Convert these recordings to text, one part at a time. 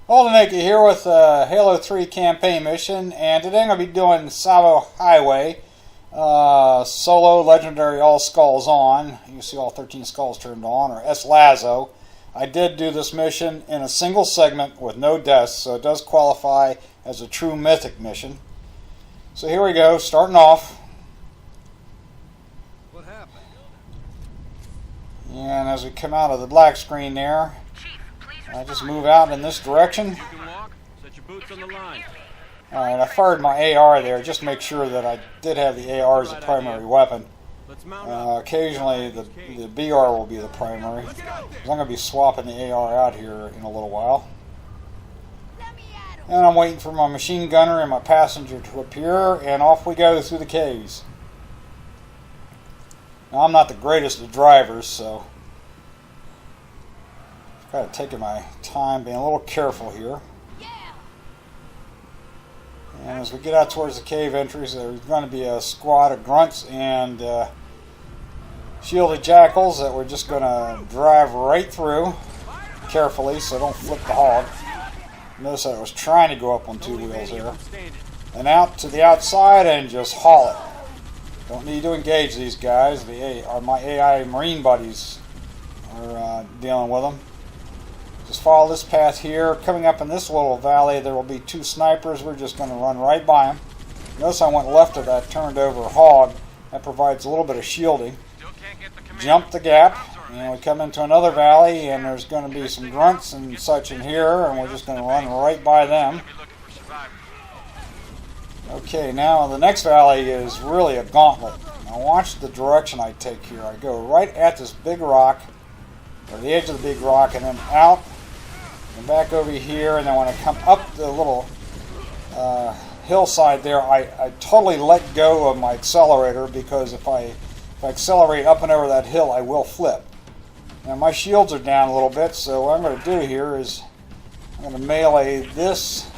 Holden Naked here with Halo 3 campaign mission, and today I'm going to be doing Tsavo Highway, solo legendary all skulls on. You see all 13 skulls turned on, or SLASO. I did do this mission in a single segment with no deaths, so it does qualify as a true mythic mission. So here we go, starting off. What happened? And as we come out of the black screen there, I just move out in this direction. You can walk. Set your boots on the line. Alright, I fired my AR there just to make sure that I did have the AR as a primary weapon. Let's mount up. Occasionally the BR will be the primary. I'm going to be swapping the AR out here in a little while. And I'm waiting for my machine gunner and my passenger to appear, and off we go through the caves. Now, I'm not the greatest of drivers, so I've got to take my time, being a little careful here. And as we get out towards the cave entries, there's going to be a squad of grunts and shielded jackals that we're just going to drive right through carefully so don't flip the hog. Notice that I was trying to go up on two wheels there. And out to the outside and just haul it. Don't need to engage these guys. My AI Marine buddies are dealing with them. Just follow this path here. Coming up in this little valley, there will be two snipers. We're just going to run right by them. Notice I went left of that turned over hog. That provides a little bit of shielding. Jump the gap, and we come into another valley, and there's going to be some grunts and such in here, and we're just going to run right by them. Okay, now the next valley is really a gauntlet. Now watch the direction I take here. I go right at this big rock, or the edge of the big rock, and then out and back over here, and then when I come up the little hillside there, I totally let go of my accelerator, because if I accelerate up and over that hill, I will flip. Now my shields are down a little bit, so what I'm going to do here is I'm going to melee this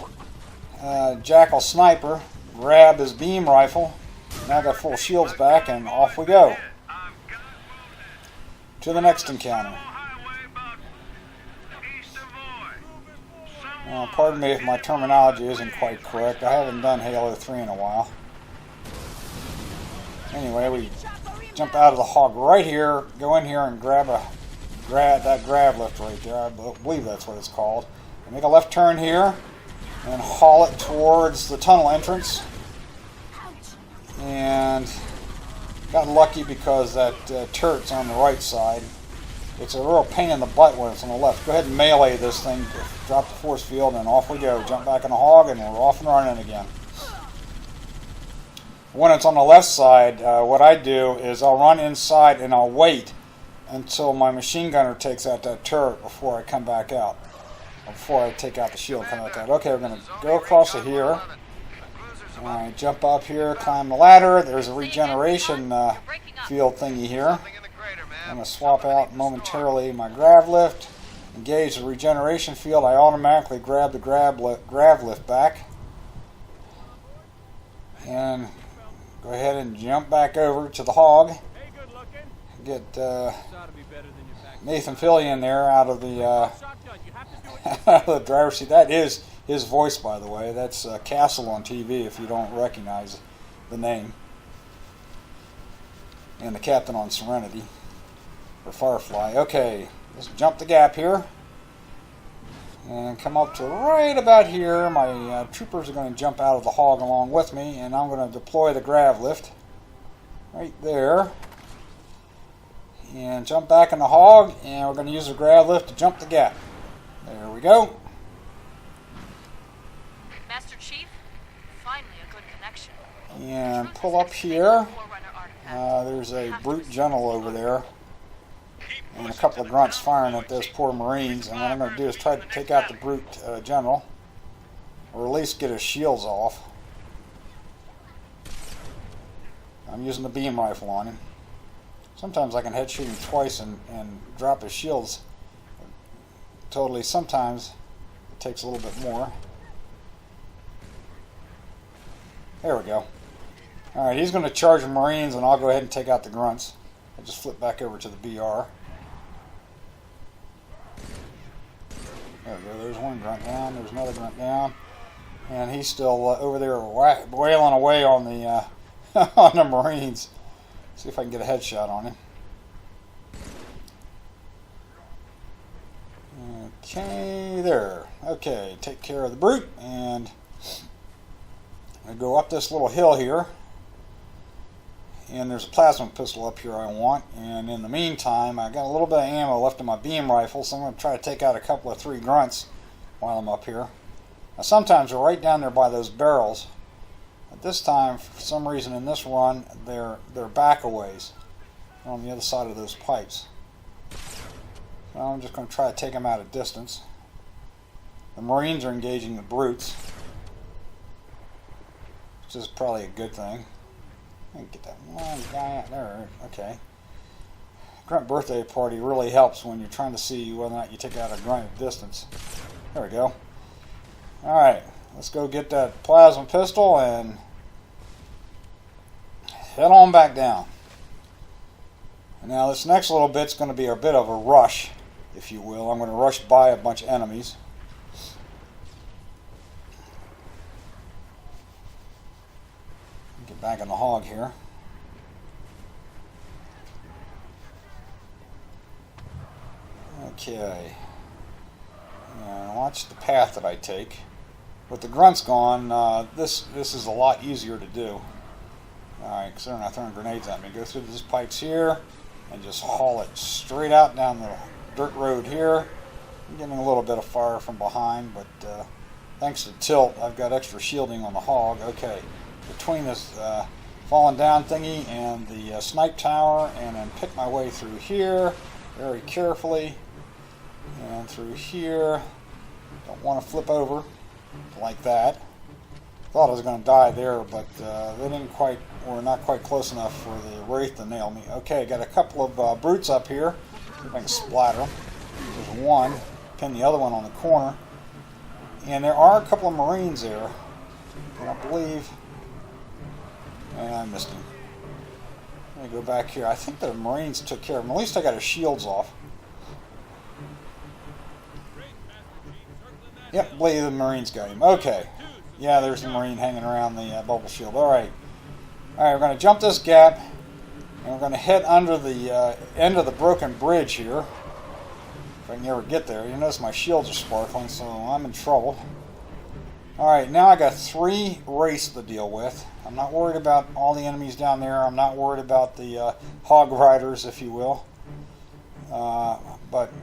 jackal sniper, grab his beam rifle. Now I got full shields back, and off we go to the next encounter. Now, pardon me if my terminology isn't quite correct. I haven't done Halo 3 in a while. Anyway, we jump out of the hog right here, go in here and grab that grab lift right there. I believe that's what it's called. And make a left turn here and haul it towards the tunnel entrance. And got lucky because that turret's on the right side. It's a real pain in the butt when it's on the left. Go ahead and melee this thing, drop the force field, and off we go. Jump back in the hog, and we're off and running again. When it's on the left side, what I do is I'll run inside and I'll wait until my machine gunner takes out that turret before I come back out. Or before I take out the shield, come out that. Okay, we're going to go across to here. Alright, jump up here, climb the ladder. There's a regeneration field thingy here. I'm going to swap out momentarily my grav lift, engage the regeneration field. I automatically grab the grav lift back, and go ahead and jump back over to the hog. Get Nathan Fillion there out of the out of the driver's seat. That is his voice, by the way. That's Castle on TV, if you don't recognize the name. And the captain on Serenity, or Firefly. Okay, let's jump the gap here. And come up to right about here. My troopers are going to jump out of the hog along with me, and I'm going to deploy the grav lift right there. And jump back in the hog, and we're going to use the grav lift to jump the gap. There we go. Master Chief, finally a good connection. And pull up here. There's a brute general over there, and a couple of grunts firing at those poor Marines. And what I'm going to do is try to take out the brute general, or at least get his shields off. I'm using the beam rifle on him. Sometimes I can headshot him twice and drop his shields totally. Sometimes it takes a little bit more. There we go. Alright, he's going to charge the Marines, and I'll go ahead and take out the grunts. I'll just flip back over to the BR. There we go. There's one grunt down. There's another grunt down. And he's still over there wailing away on the on the Marines. See if I can get a headshot on him. Okay, there. Okay, take care of the brute, and I go up this little hill here, and there's a plasma pistol up here I want, and in the meantime I got a little bit of ammo left in my beam rifle, so I'm going to try to take out a couple of 3 grunts while I'm up here. Now sometimes they're right down there by those barrels, but this time for some reason in this run they're back a ways on the other side of those pipes. So I'm just going to try to take them out at distance. The Marines are engaging the brutes, which is probably a good thing. I can get that one guy out there. Okay. Grunt birthday party really helps when you're trying to see whether or not you take out a grunt at distance. There we go. Alright, let's go get that plasma pistol and head on back down. And now this next little bit's going to be a bit of a rush, if you will. I'm going to rush by a bunch of enemies. Get back in the hog here. Okay. And watch the path that I take. With the grunts gone, this is a lot easier to do. Alright, because they're not throwing grenades at me. Go through these pipes here and just haul it straight out down the dirt road here. I'm getting a little bit of fire from behind, but thanks to tilt, I've got extra shielding on the hog. Okay. Between this falling down thingy and the snipe tower, and then pick my way through here very carefully, and through here. Don't want to flip over like that. Thought I was going to die there, but they were not quite close enough for the Wraith to nail me. Okay, got a couple of brutes up here. See if I can splatter them. There's one, pin the other one on the corner, and there are a couple of Marines there, and I believe. And I missed him. Let me go back here. I think the Marines took care of him. At least I got his shields off. Yep, believe the Marines got him. Okay. Yeah, there's the Marine hanging around the bubble shield. Alright. Alright, we're going to jump this gap. And we're going to head under the end of the broken bridge here. If I can ever get there. You notice my shields are sparkling, so I'm in trouble. Alright, now I got 3 Wraiths to deal with. I'm not worried about all the enemies down there. I'm not worried about the hog riders, if you will. But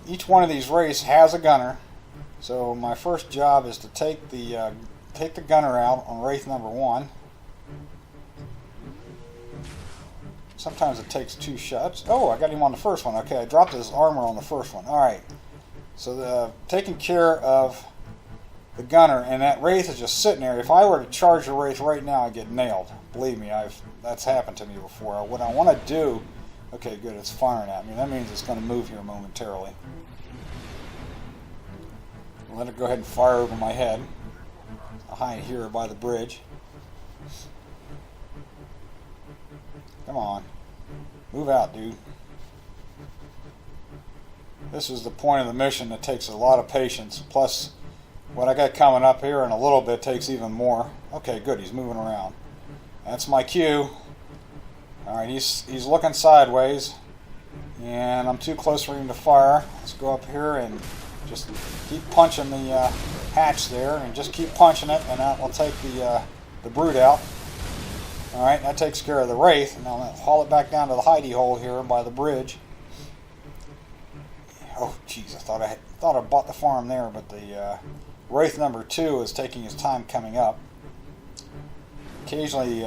each one of these Wraiths has a gunner. So my first job is to take the gunner out on Wraith number 1. Sometimes it takes 2 shots. Oh, I got him on the first one. Okay, I dropped his armor on the first one. Alright. So taking care of the gunner, and that Wraith is just sitting there. If I were to charge the Wraith right now, I'd get nailed. Believe me, that's happened to me before. What I want to do... Okay, good, it's firing at me. That means it's going to move here momentarily. Let it go ahead and fire over my head. I'll hide here by the bridge. Come on. Move out, dude. This is the point of the mission that takes a lot of patience. Plus, what I got coming up here in a little bit takes even more. Okay, good, he's moving around. That's my cue. Alright, he's looking sideways. And I'm too close for him to fire. Let's go up here and just keep punching the hatch there. And just keep punching it, and that will take the brute out. Alright, that takes care of the Wraith. Now I'll haul it back down to the hidey hole here by the bridge. Oh, jeez, I thought I bought the farm there, but the Wraith number 2 is taking his time coming up. Occasionally,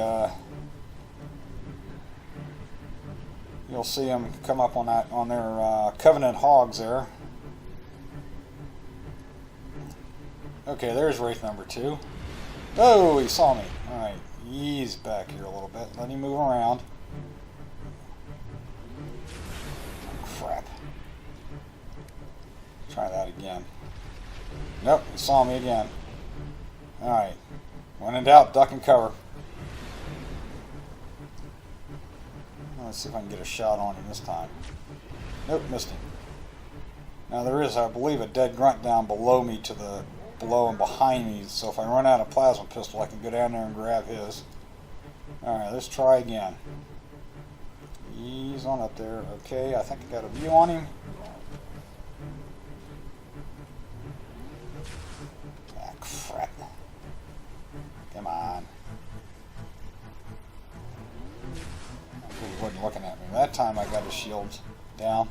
you'll see him come up on their Covenant hogs there. Okay, there's Wraith number 2. Oh, he saw me. All right, he's back here a little bit. Let him move around. Crap. Try that again. Nope, he saw me again. Alright. When in doubt, duck and cover. Let's see if I can get a shot on him this time. Nope, missed him. Now there is, I believe, a dead grunt down below me below and behind me, so if I run out of plasma pistol I can go down there and grab his. Alright, let's try again. He's on up there. Okay, I think I got a view on him. Ah, crap. Come on. He wasn't looking at me. That time I got his shields down,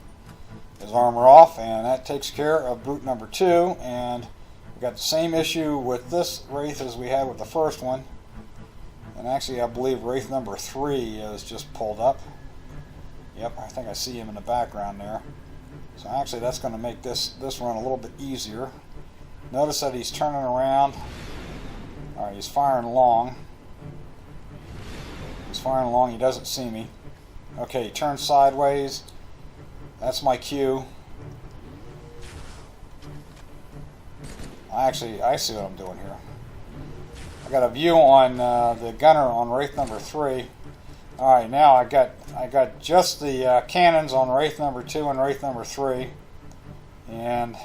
his armor off, and that takes care of brute number 2. And we got the same issue with this wraith as we had with the first one. And actually, I believe wraith number 3 is just pulled up. Yep, I think I see him in the background there. So actually, that's going to make this run a little bit easier. Notice that he's turning around. All right, he's firing long. He's firing long. He doesn't see me. Okay, he turns sideways. That's my cue. I see what I'm doing here. I got a view on the gunner on wraith number 3. All right, now I got just the cannons on wraith number 2 and wraith number 3, and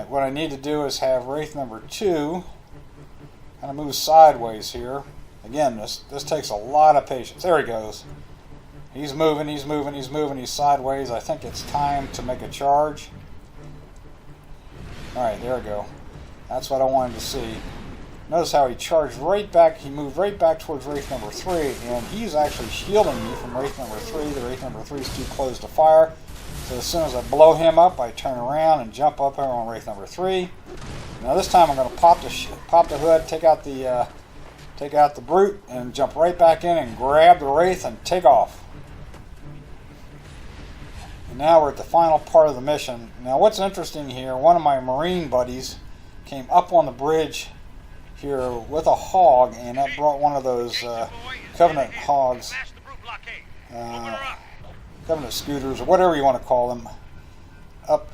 what I need to do is have wraith number 2 kind of move sideways here. Again, this takes a lot of patience. There he goes. He's moving. He's sideways. I think it's time to make a charge. All right, there we go. That's what I wanted to see. Notice how he charged right back. He moved right back towards wraith number 3, and he's actually shielding me from wraith number 3. The wraith number 3 is too close to fire. So as soon as I blow him up, I turn around and jump up here on wraith number 3. Now this time I'm going to pop the hood, take out the brute, and jump right back in and grab the wraith and take off. And now we're at the final part of the mission. Now what's interesting here, one of my Marine buddies came up on the bridge here with a hog, and that brought one of those Covenant hogs, Covenant scooters, or whatever you want to call them, up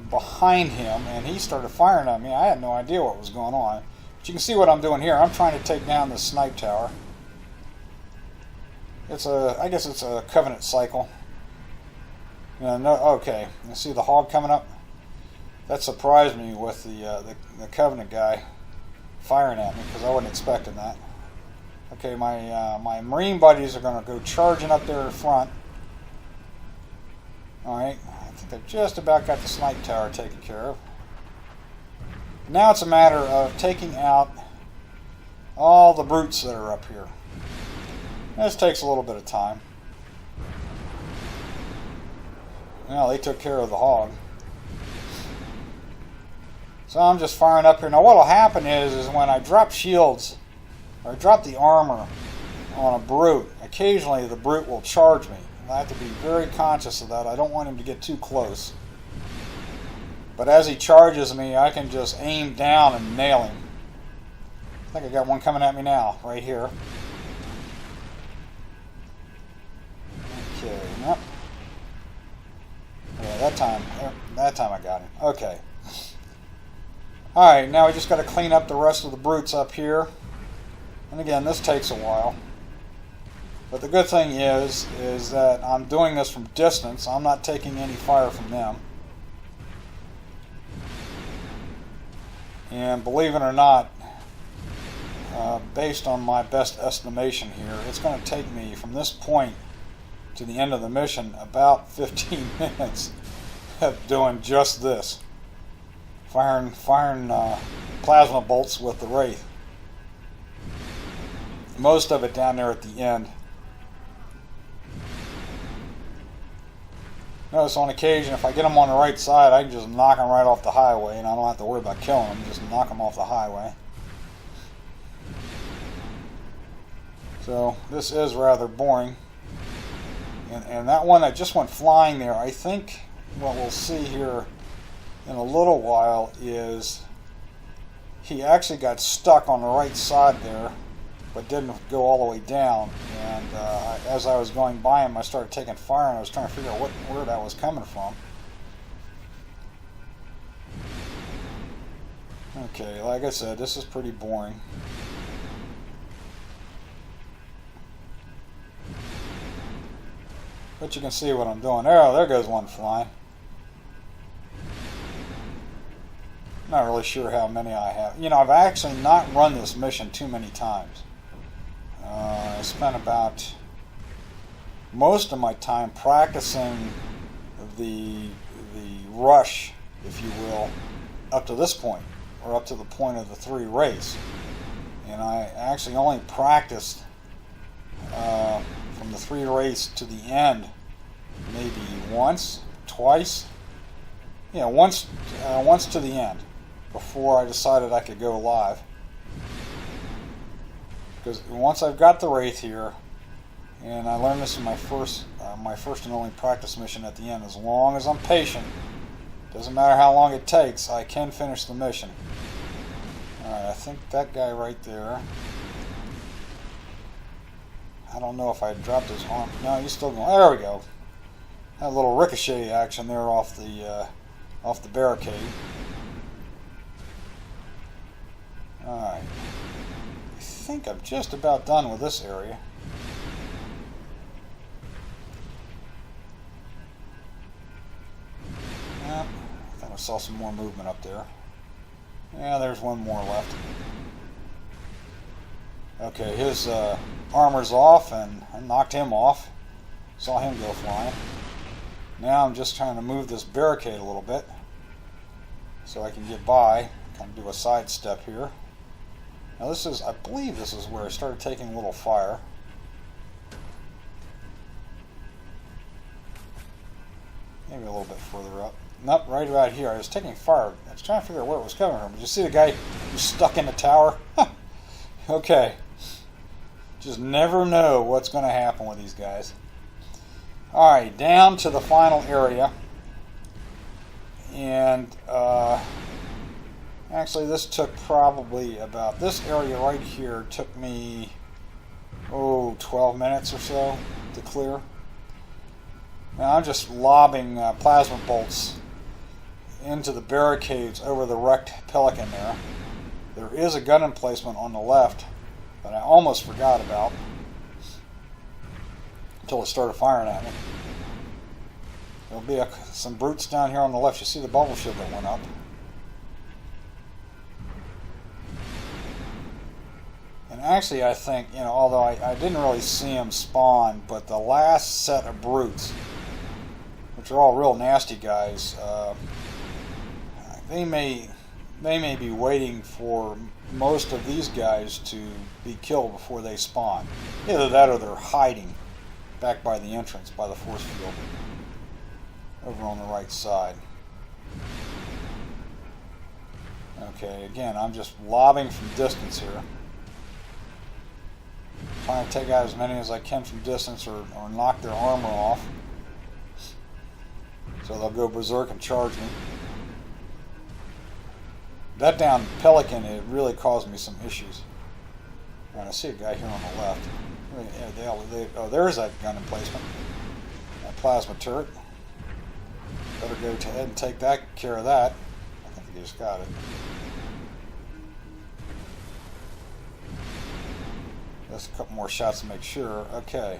behind him, and he started firing at me. I had no idea what was going on. But you can see what I'm doing here. I'm trying to take down this snipe tower. I guess it's a Covenant cycle. Okay, you see the hog coming up? That surprised me with the Covenant guy firing at me, because I wasn't expecting that. Okay, my Marine buddies are going to go charging up there in front. Alright, I think they've just about got the snipe tower taken care of. Now it's a matter of taking out all the brutes that are up here. This takes a little bit of time. Well, they took care of the hog. So I'm just firing up here. Now what will happen is when I drop shields, or I drop the armor on a brute, occasionally the brute will charge me. I have to be very conscious of that. I don't want him to get too close. But as he charges me, I can just aim down and nail him. I think I got one coming at me now, right here. Okay, nope. Yeah, that time I got him. Okay. Alright, now we just got to clean up the rest of the brutes up here. And again, this takes a while. But the good thing is that I'm doing this from distance. I'm not taking any fire from them. And believe it or not, based on my best estimation here, it's going to take me from this point to the end of the mission about 15 minutes of doing just this. Firing plasma bolts with the wraith. Most of it down there at the end. Notice on occasion, if I get them on the right side, I can just knock them right off the highway, and I don't have to worry about killing them. Just knock them off the highway. So this is rather boring. And that one that just went flying there, I think what we'll see here in a little while is he actually got stuck on the right side there, but didn't go all the way down. And as I was going by him, I started taking fire, and I was trying to figure out where that was coming from. Okay, like I said, this is pretty boring. But you can see what I'm doing. There goes one flying. Not really sure how many I have. You know, I've actually not run this mission too many times. I spent about most of my time practicing the rush, if you will, up to this point, or up to the point of the 3 race. And I actually only practiced from the 3 race to the end maybe once, twice. Yeah, once to the end before I decided I could go live. Because once I've got the Wraith here, and I learned this in my first and only practice mission at the end, as long as I'm patient, doesn't matter how long it takes, I can finish the mission. Alright, I think that guy right there, I don't know if I dropped his arm. No, he's still going. There we go. Had a little ricochet action there off the barricade. Alright. I think I'm just about done with this area. Yeah, I thought I saw some more movement up there. Yeah, there's one more left. Okay, his armor's off, and I knocked him off. Saw him go flying. Now I'm just trying to move this barricade a little bit so I can get by. Kind of do a side step here. Now this is, I believe this is where I started taking a little fire. Maybe a little bit further up. Nope, right about here. I was taking fire. I was trying to figure out where it was coming from. Did you see the guy who's stuck in the tower? Okay. Just never know what's going to happen with these guys. Alright, down to the final area. And, actually, this took probably about, this area right here took me, 12 minutes or so to clear. Now I'm just lobbing plasma bolts into the barricades over the wrecked Pelican there. There is a gun emplacement on the left that I almost forgot about until it started firing at me. There'll be some brutes down here on the left. You see the bubble shield that went up. And actually, I think, you know, although I didn't really see them spawn, but the last set of brutes, which are all real nasty guys, they may be waiting for most of these guys to be killed before they spawn. Either that or they're hiding back by the entrance, by the force field, over on the right side. Okay, again, I'm just lobbing from distance here. Trying to take out as many as I can from distance, or knock their armor off, so they'll go berserk and charge me. That down Pelican, it really caused me some issues. And I see a guy here on the left. Oh, there's that gun emplacement. That plasma turret. Better go ahead and take care of that. I think he just got it. Just a couple more shots to make sure. Okay.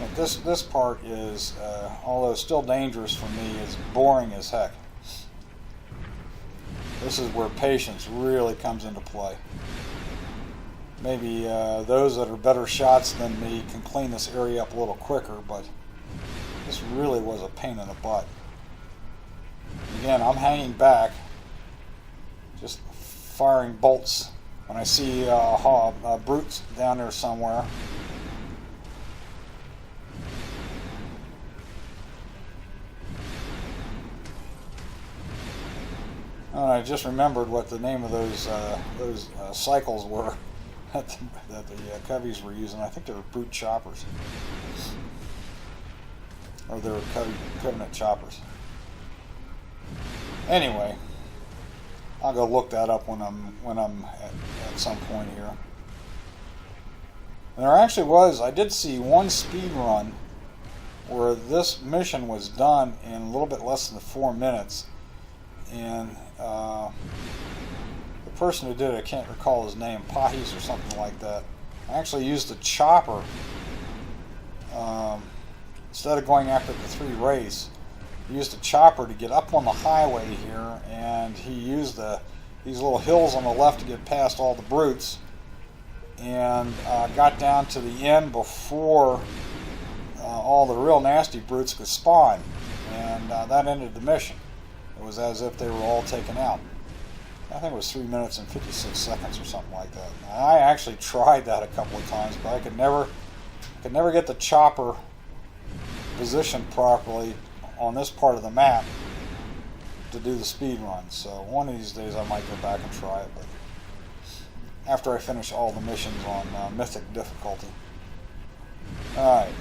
And this part is, although still dangerous for me, is boring as heck. This is where patience really comes into play. Maybe those that are better shots than me can clean this area up a little quicker, but this really was a pain in the butt. Again, I'm hanging back, just firing bolts when I see brutes down there somewhere. And I just remembered what the name of those cycles were that the Coveys were using. I think they were brute choppers, or they were Covenant choppers. Anyway, I'll go look that up when I'm at some point here. And there actually was, I did see one speed run where this mission was done in a little bit less than 4 minutes, and the person who did it, I can't recall his name, Pahis or something like that, actually used a chopper instead of going after the 3 race. used a chopper to get up on the highway here, and he used these little hills on the left to get past all the brutes, and got down to the end before all the real nasty brutes could spawn, and that ended the mission. It was as if they were all taken out. I think it was 3 minutes and 56 seconds or something like that. Now, I actually tried that a couple of times, but I could never get the chopper positioned properly on this part of the map to do the speed run. So one of these days I might go back and try it, but after I finish all the missions on Mythic difficulty. Alright.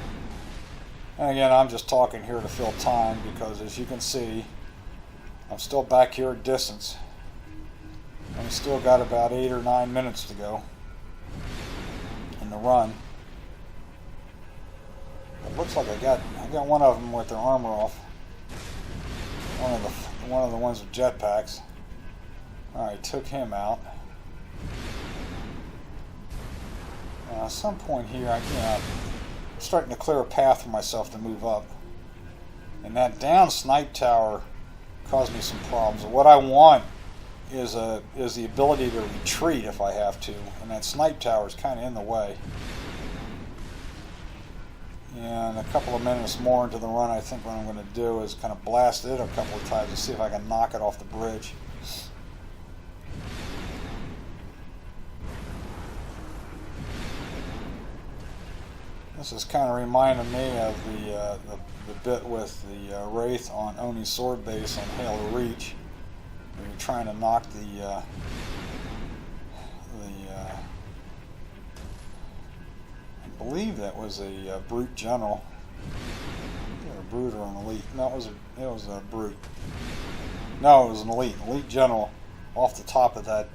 And again, I'm just talking here to fill time because, as you can see, I'm still back here at distance. And we still got about 8 or 9 minutes to go in the run. It looks like I got one of them with their armor off. One of the ones with jetpacks. Alright, took him out. At some point here, I'm starting to clear a path for myself to move up. And that down snipe tower caused me some problems. What I want is the ability to retreat if I have to, and that snipe tower is kind of in the way. And a couple of minutes more into the run, I think what I'm going to do is kind of blast it a couple of times to see if I can knock it off the bridge. This is kind of reminding me of the bit with the Wraith on Oni's sword base on Halo Reach, where you're trying to knock the I believe that was a brute general, either a brute or an elite. No, it was a brute. No, it was an elite general off the top of that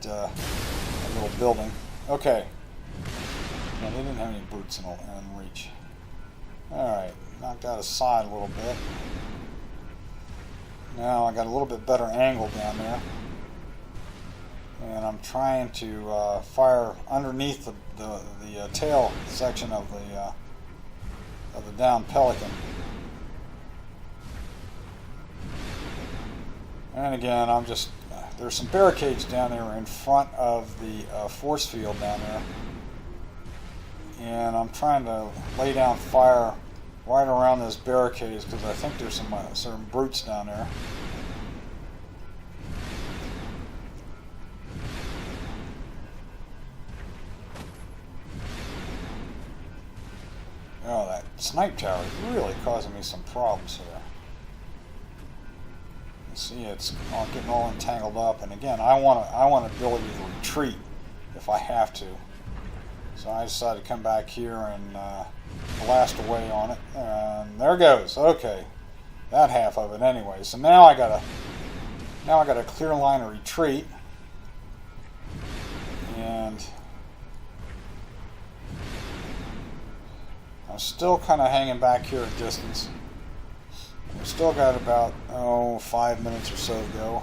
little building. Okay. No, they didn't have any brutes in Reach. Alright, knocked out his side a little bit. Now I got a little bit better angle down there. And I'm trying to fire underneath the tail section of the downed Pelican. And again, there's some barricades down there in front of the force field down there. And I'm trying to lay down fire right around those barricades because I think there's some brutes down there. Oh, that snipe tower is really causing me some problems here. You see, it's getting all entangled up, and again, I want ability to retreat if I have to. So I decided to come back here and blast away on it, and there goes. Okay, that half of it anyway. So now I got a clear line of retreat, and I'm still kind of hanging back here at distance. We've still got about 5 minutes or so to go.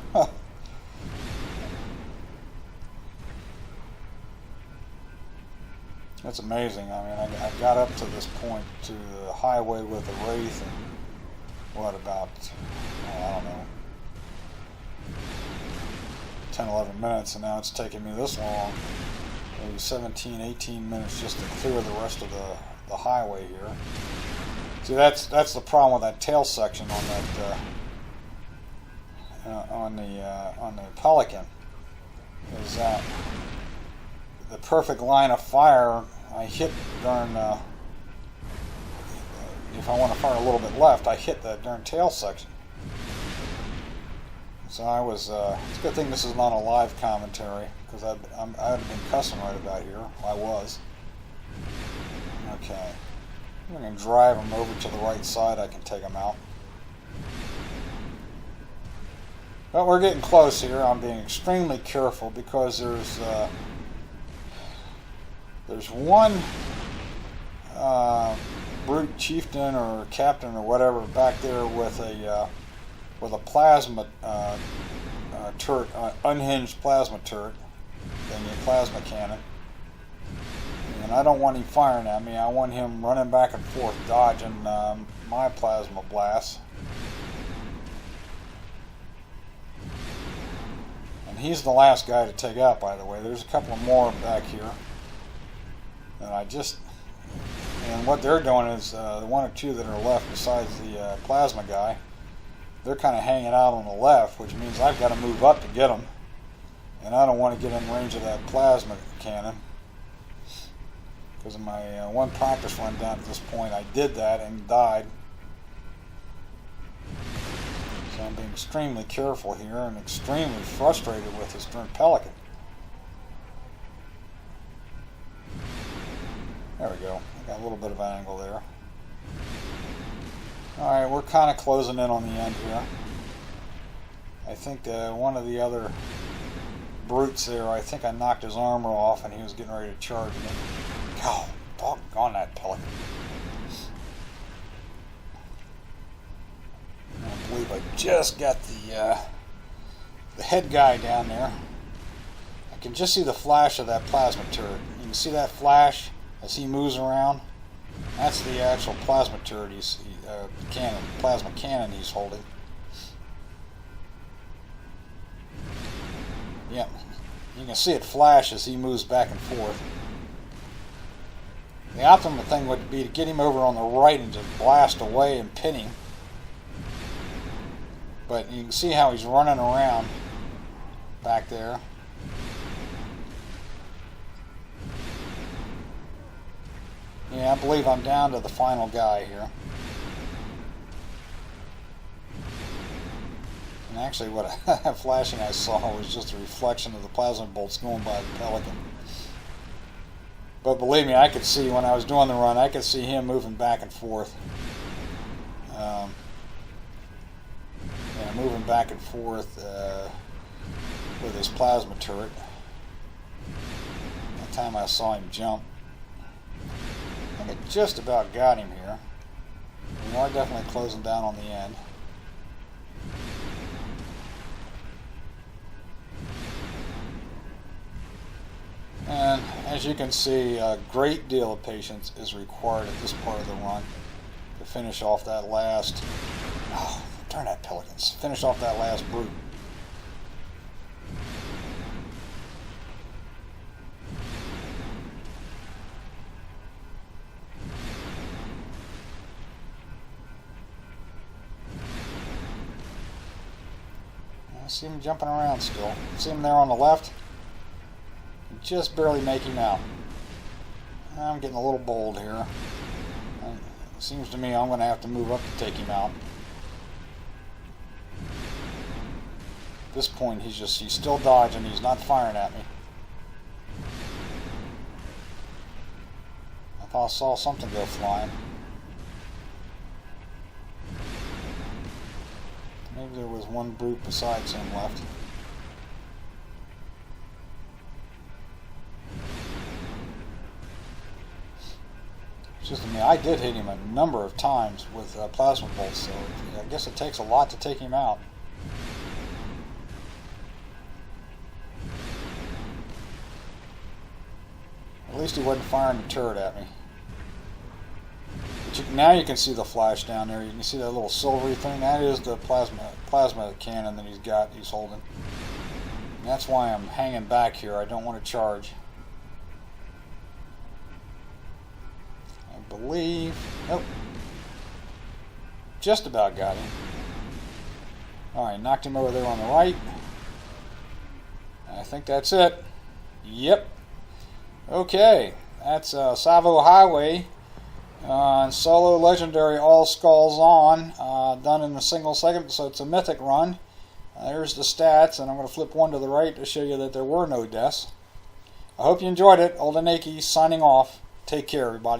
It's amazing. I mean, I got up to this point, to the highway with the Wraith, and what, about, I don't know, 10, 11 minutes, and now it's taking me this long, maybe 17, 18 minutes just to clear the rest of the highway here. See, that's the problem with that tail section on that on the Pelican, is that the perfect line of fire I hit during, if I want to fire a little bit left, I hit that darn tail section. So I was, it's a good thing this is not a live commentary, because I'd have been cussing right about here. I was. Okay. I'm going to drive them over to the right side, I can take them out. But we're getting close here. I'm being extremely careful because there's one brute chieftain or captain or whatever back there with a plasma turret, unhinged plasma turret, then a plasma cannon. And I don't want him firing at me. I want him running back and forth, dodging my plasma blasts. he's the last guy to take out, by the way. There's a couple more back here. And what they're doing is, the one or two that are left besides the plasma guy, they're kind of hanging out on the left, which means I've got to move up to get them. And I don't want to get in range of that plasma cannon. Because of my one practice run down at this point, I did that and died. So I'm being extremely careful here and extremely frustrated with this darn pelican. There we go. I got a little bit of an angle there. Alright, we're kind of closing in on the end here. I think one of the other brutes there, I think I knocked his armor off and he was getting ready to charge me. God, doggone that pelican. I believe I just got the head guy down there. I can just see the flash of that plasma turret. You can see that flash as he moves around. That's the actual plasma turret plasma cannon he's holding. Yep, you can see it flash as he moves back and forth. The optimal thing would be to get him over on the right and just blast away and pin him. But you can see how he's running around back there. Yeah, I believe I'm down to the final guy here. And actually what flashing I saw was just a reflection of the plasma bolts going by the pelican. But believe me, I could see when I was doing the run, I could see him moving back and forth. Moving back and forth with his plasma turret. That time I saw him jump. I think I just about got him here. We are definitely closing down on the end. And as you can see, a great deal of patience is required at this part of the run to finish off that last... Oh, darn that pelicans. Finish off that last brute. I see him jumping around still. See him there on the left? Just barely make him out. I'm getting a little bold here. It seems to me I'm going to have to move up to take him out. At this point he's still dodging, he's not firing at me. I thought I saw something go flying. Maybe there was one brute besides him left. It's just, I mean, I did hit him a number of times with plasma bolts, so I guess it takes a lot to take him out. At least he wasn't firing the turret at me. But now you can see the flash down there. You can see that little silvery thing. That is the plasma cannon that he's holding. And that's why I'm hanging back here. I don't want to charge. I believe... Nope. Just about got him. Alright, knocked him over there on the right. I think that's it. Yep. Okay, that's Tsavo Highway on solo legendary all skulls on, done in a single segment, so it's a mythic run. There's the stats, and I'm going to flip one to the right to show you that there were no deaths. I hope you enjoyed it. Old and Aki signing off. Take care, everybody.